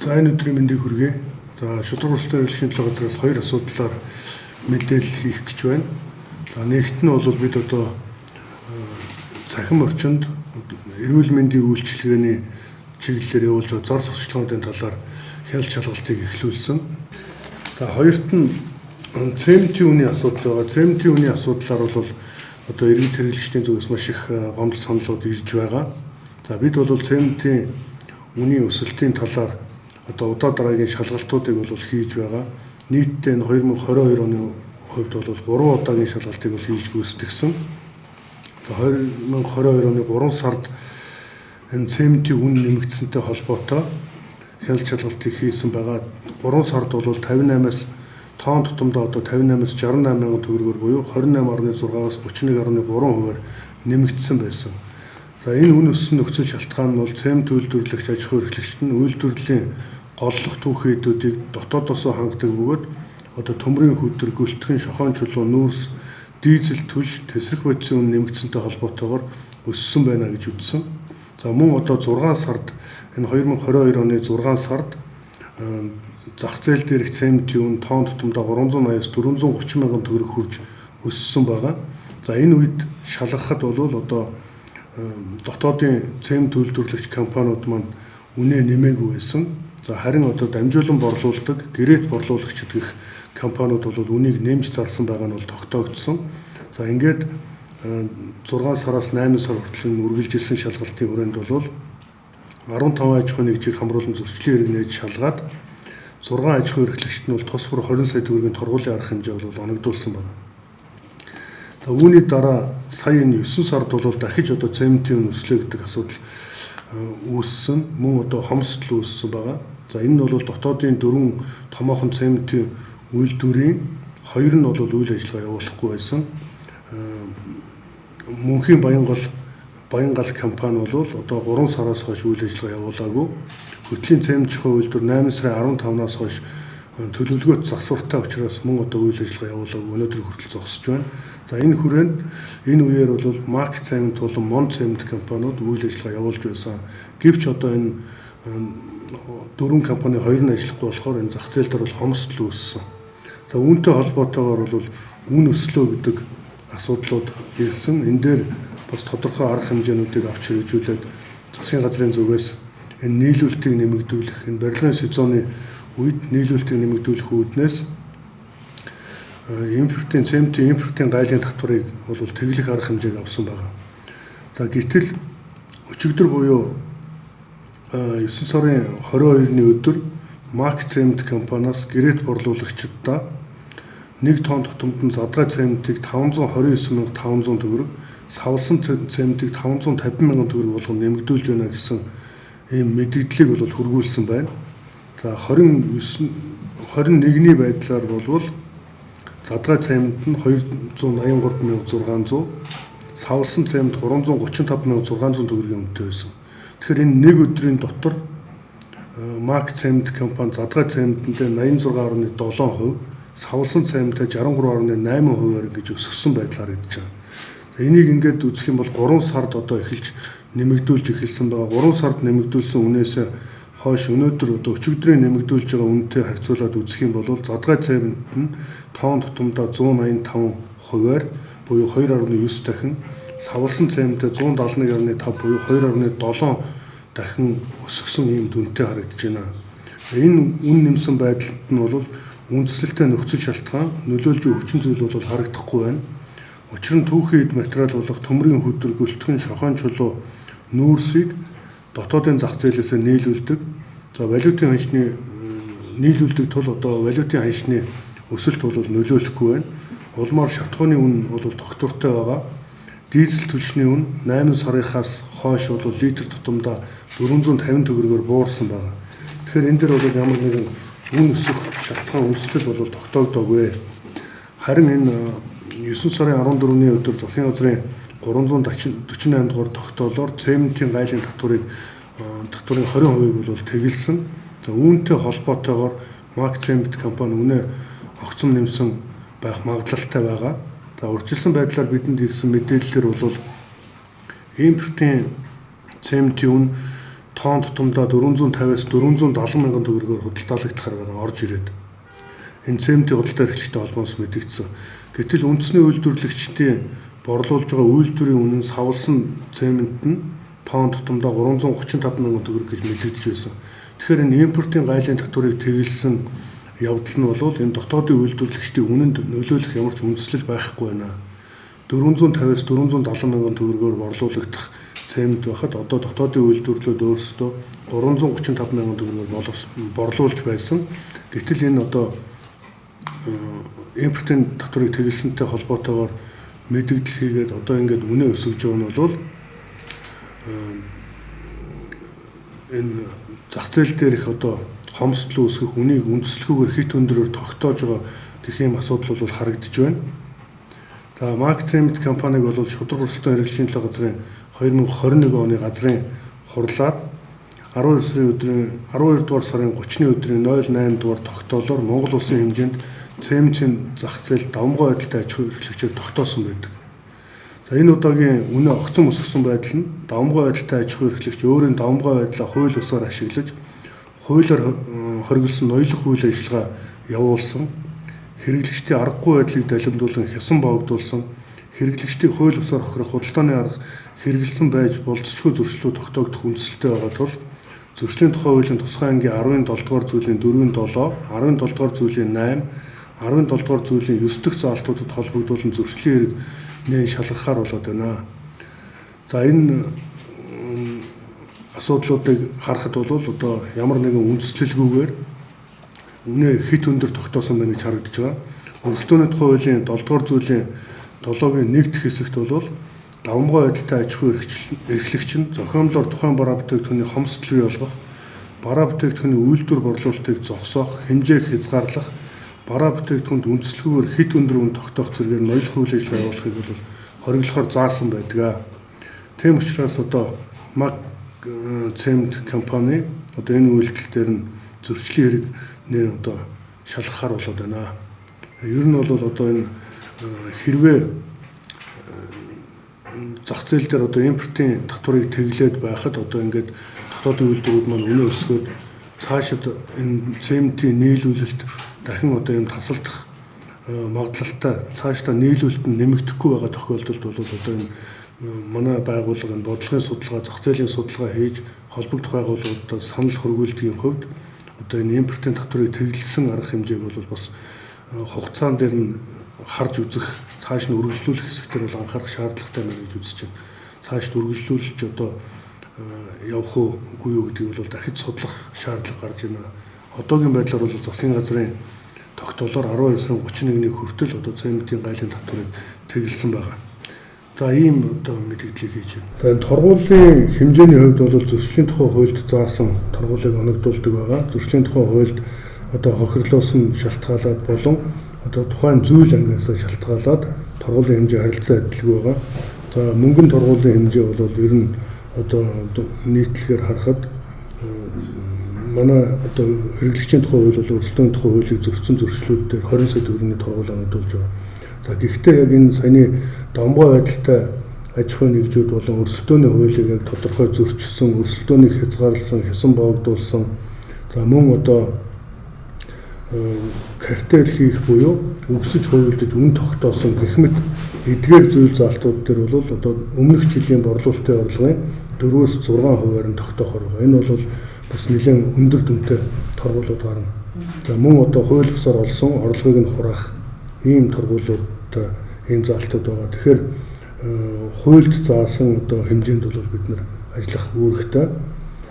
За энэ өдрийн мэндийг хүргэе. За шударга улсын эрхлэлийн төлөө газраас хоёр асуудлаар мэдээлэл хийх гэж байна. За нэгт нь бол бид одоо цахим орчинд эрүүл мэндийн үйлчилгээний чиглэлээр явуулж байгаа зар сурталчилгааны талаар хяналт шалгалтыг эхлүүлсэн. За хоёрт нь цементийн үнийн асуудал байгаа. Цементийн үнийн асуудлаар бол одоо иргэд хэрэглэгчдийн зүгээс маш их гомдол саналууд ирж байгаа. За бид бол цементийн үнийн өсөлтийн талаар одоо удаа дараагийн шалгалтуудыг бол хийж байгаа. Нийтдээ 2022 оны хувьд бол 3 удаагийн шалгалтыг бол хийж гүйцэтгэсэн. За 2022 оны 3 сард энэ цементийн үн нэмэгдсэнтэй холбоотой хяналт шалгалтыг хийсэн байгаа. 3 сард бол 58-аас тоон тутамдаа одоо 58-аас 68 мянган төгрөгөөр буюу 28.6-аас 31.3%-аар нэмэгдсэн байсан. За энэ үн өссөн нөхцөл шалтгаан нь бол цемент үйлдвэрлэгч аж ахуй эрхлэгчид нь үйлдвэрлэлийн голлох түүхийдүүдийг дотоодоос хангадаг бөгөөд одоо төмрийн хөдөр, гөлтгөн, шохоон чулуу, нүүрс, дизель, түш, тесрэх бодисын үн нэмэгдсэнтэй холбоотойгоор өссөн байна гэж үзсэн. За мөн одоо 6 сард энэ 2022 оны 6 сард зах зээл дээрх цементийн үн тоон тутамдаа 380-аас 430 мянган төгрөг хүрж өссөн байгаа. За энэ үед шалгахад бол одоо дотоодын цемент үйлдвэрлэгч компаниуд маань үнэ нэмээгүй байсан. За харин одоо дамжуулан борлуулдаг, гэрээт борлуулагчид гэх компаниуд бол үнийг нэмж зарсан байгаа нь бол тогтоогдсон. За ингээд 6 сараас 8 сар хүртэл үргэлжилсэн шалгалтын хүрээнд бол 15 аж ахуй нэгжийг хамруулан зөрчлийн хэрэг нээж шалгаад 6 аж ахуй эрхлэгчид нь бол тус бүр 20 сая төгрөгийн торгуулийн арга хэмжээ бол оногдуулсан байна. За үүний дараа сая энэ 9 сард бол дахиж одоо цементийн өслөө гэдэг асуудал үүссэн. Мөн одоо хомсдол үүссэн байгаа. За энэ нь бол дотоодын 4 томоохон цементийн үйлдвэрийн 2 нь бол үйл ажиллагаа явуулахгүй байсан. Мөнхийн Баянгал компани бол одоо 3 сараас хойш үйл ажиллагаа явуулаагүй. Хөтлийн цемент чухал үйлдвэр 8 сарын 15-наас хойш төлөвлөгөөт засвартай учраас мөн одоо үйл ажиллагаа явуулаагүй өнөөдөр хүртэл зогсож байна. За энэ хүрээнд энэ үеэр бол Мак цемент болон Мон цемент компаниуд үйл ажиллагаа явуулж байсан. Гэвч одоо энэ 4 компани 2 нь ажиллахгүй болохоор энэ зах зээл дээр бол хомсдол үүссэн. За үүнтэй холбоотойгоор бол үн өслөө гэдэг асуудлууд ирсэн. Энэ дээр бас тодорхой арга хэмжээнүүдийг авч хэрэгжүүлээд засгийн газрын зүгээс энэ нийлүүлэлтийг нэмэгдүүлэх, энэ барилгын сезоны үед нийлүүлэлтийг нэмэгдүүлэх үүднээс цементийн импортын гайлын татварыг бол тэглэх арга хэмжээг авсан байна. За гэтэл өчигдөр буюу 9 сарын 22-ны өдөр Мак цемент компаниас гэрээт борлуулагчдаа 1 тонн тутамд нь задгай цементийг 529,500 төгрөг, савлсан цементийг 550 мянган төгрөг болгон нэмэгдүүлж байна гэсэн ийм мэдээллийг бол хургуулсан байна. За 21-ний байдлаар бол задгай цемент нь 283,600, савлсан цемент 335,600 төгрөгийн үнэтэй байсан. Тэгэхээр энэ нэг өдрийн дотор Мак цемент компани задгай цементэндээ 86.7%, савлсан цементээ 63.8%-аар ингэж өсгсөн байдлаар харагдаж байна. Энийг ингээд үзэх юм бол 3 сард одоо эхэлж нэмэгдүүлж эхэлсэн байгаа. 3 сард нэмэгдүүлсэн үнээс хойш өнөөдөр одоо өчигдрийн нэмэгдүүлж байгаа үнэтэй харьцуулаад үзэх юм бол задгай цемент нь тоон тутамдаа 185%-аар буюу 2.9 дахин, савлсан цементээ 171.5 буюу 2.7 дахин өсгсөн ийм дүнтэй харагдаж байна. Энэ үн нэмсэн байдалд нь бол үндэслэлтэй нөхцөл шалтгаан, нөлөөлж буй хүчин зүйл бол харагдахгүй байна. Учир нь түүхийн эд материал болох төмрийн хөдөр, гөлтгөн, шохоон чулуу, нүүрсийг дотоодын зах зээлээсээ нийлүүлдэг. За валютын ханшны нийлүүлдэг тул одоо валютын ханшны өсөлт бол нөлөөлөхгүй байна. Улмаар шатхууны үн бол тогтвортой байгаа. Дизель түлшний үн 8 сарынхаас хойш бол литр тутамдаа 450 төгрөгөөр буурсан байна. Тэгэхээр энэ дээр бол ямар нэгэн үн өсөх шалтгаан үндэслэл бол тогтоогдоогүй. Харин энэ 9 сарын 14-ний өдөр засгийн газрын 348 дугаар тогтоолоор цементийн гайлын татварын 20%-ийг бол тэгэлсэн. За үүнтэй холбоотойгоор Мак цемент компани үнэ огцом нэмсэн байх магадлалтай байгаа. За урьдчилсан байдлаар бидэнд ирсэн мэдээллээр бол импортын цементийн үн тоон тутамдаа 450-аас 470 мянган төгрөгөөр худалдаалагдахаар байгаа орж ирээд. Энэ цементийн худалдаа эрхлэгчтэй холбоос мэдэгдсэн. Гэтэл үндэсний үйлдвэрлэгчдийн борлуулж байгаа үйлдвэрийн үнэн савлсан цемент нь тоон тутамдаа 335 мянган төгрөг гэж мэдэгдэж байсан. Тэгэхээр энэ импортын гайлын татварыг тэглэсэн явдал нь бол энэ дотоодын үйлдвэрлэгчдийн үнэнд нөлөөлөх ямар ч үндэслэл байхгүй байна. 450-аас 470 мянган төгрөгөөр борлуулагдах цемент байхад одоо дотоодын үйлдвэрлэлүүд өөрсдөө 335 мянган төгрөгөөр борлуулж байсан. Гэтэл энэ одоо импортын татварыг тэглэсэнтэй холбоотойгоор мэдэгдэл хийгээд одоо ингээд үнэ өсөж байгаа нь бол энэ зах зээл дээр их одоо хомсдол үүсгэх үнийг үндэслэхүүгээр хит өндөрөөр тогтоож байгаа гэх юм асуудал бол харагдаж байна. За Марк Цемент компаниг бол шударга өрсөлдөөн хэрэглэгчийн газрын 2021 оны газрын хурлаар 12 дугаар сарын 30-ны өдрийн 08 дугаар тогтоолоор Монгол улсын хэмжээнд цементийн зах зээл давмгай байдалтай аж ахуй эрхлэгчээр тогтоосон байдаг. За энэ удаагийн үнэ огцон өсгсөн байдал нь давмгай байдалтай аж ахуй эрхлэгч өөрийн давмгай байдлаа хууль ёсоор ашиглаж хуулиар хориглосон ноёлох үйл ажиллагаа явуулсан, хэрэглэгчдийн аргагүй байдлыг далимдуулан хясан богдуулсан, хэрэглэгчдийг хууль ёсоор хохирох худалдааны арга хэрэгэлсэн байж болцсошгүй зөрчлүүд тогтоогдох үндсэлтэй байгаа тул зөрчлийн тухай хуулийн тусгай ангийн 17 дугаар зүйлийн 4-7, 17 дугаар зүйлийн 8, 17 дугаар зүйлийн 9 дэх заалтуудад холбогдуулан зөрчлийн хэрэг шалгахаар болоод байна. За энэ асуудлуудыг харахад бол одоо ямар нэгэн үндэслэлгүйгээр үнэ хит өндөр тогтоосон байна гэж харагдаж байгаа. Өрсөлдөөний тухай хуулийн 7 дугаар зүйлийн 7-гийн 1 дэх хэсэгт бол давмгай байдалтай аж ахуй эрхлэгч нь зохиомлоор тухайн бараа бүтээгдэхүүний хомсдол бий болгох, бараа бүтээгдэхүүний үйлдвэр борлуулалтыг зогсоох, хэмжээг хязгаарлах, бараа бүтээгдэхүүнд үндэслэхүүгээр хит өндөр үн тогтоох зэргээр ноёлох үйл ажиллагаа явуулахыг бол хориглохоор заасан байдаг. Тийм учраас одоо Марк Цемент компани одоо энэ үйлдэл дээр нь зөрчлийн хэрэг одоо шалгахаар болоод байна. Ер нь бол одоо энэ хэрвээ зах зээл дээр одоо импортын татварыг тэглээд байхад одоо ингээд дотоодын үйлдвэрүүд маань үнэ өсгөөд цаашид энэ цементийн нийлүүлэлт дахин одоо юм тасалдах магадлалтай цаашдаа нийлүүлэлт нь нэмэгдэхгүй байгаа тохиолдолд бол одоо энэ манай байгууллага энэ бодлогын судалгаа, зах зээлийн судалгаа хийж холбогдох байгууллагуудад санал хөргүүлдгийн хувьд одоо энэ импортын татварыг тэглэсэн арга хэмжээг бол бас хугацаан дээр нь харж үзэх, цааш нь үргэлжлүүлэх хэсгээр бол анхаарах шаардлагатай байна гэж үзэж байна. Цаашд үргэлжлүүлж одоо явах үгүй юу гэдгийг бол дахиж судлах шаардлага гарч байна. Одоогийн байдлаар бол засгийн газрын тогтоолоор 12 сарын 31-ний хүртэл одоо цементийн гайлын татварыг тэглэсэн байгаа. За ийм одоо мэдээллийг хийж байна. За энэ торгуулийн хэмжээний хувьд бол зөрчлийн тухай хуульд заасан торгуулийг оногдуулдаг байгаа. Зөрчлийн тухай хуульд одоо хохирлоосон шалтгаалаад болон одоо тухайн зүйл ангиас шалтгаалаад торгуулийн хэмжээ харилцаа адилгүй байгаа. За мөнгөн торгуулийн хэмжээ бол ер нь одоо нийтлэгээр харахад манай одоо хэрэглэгчийн тухай хууль бол өрсөлдөөний тухай хуулийг зөрчсөн зөрчлүүд дээр 20 сая төгрөгийн торгуул оногдуулж байгаа. За гэхдээ яг энэ саяны давмгай байдалтай аж ахуй нэгжүүд болон өрсөлдөөний хуулийг яг тодорхой зөрчсөн, өрсөлдөөнийг хязгаарласан, хясан богдуулсан. За мөн одоо картел хийх буюу өгсөж хувилдаж үн тогтоосон гэх мэт эдгээр зүйл заалтууд дээр бол одоо өмнөх жилийн борлуулалтын орлогын 4-6 хувиар нь тогтоохоор байгаа. Энэ бол бас нэлээд өндөр дүнтэй торгуулууд гарна. За мөн одоо хууль бусаар олсон орлогыг нь хураах ийм торгуулууд ийм заалтууд байгаа. Тэгэхээр хуульд заасан одоо хэмжээнд бол бид нэр ажиллах үүрэгтэй.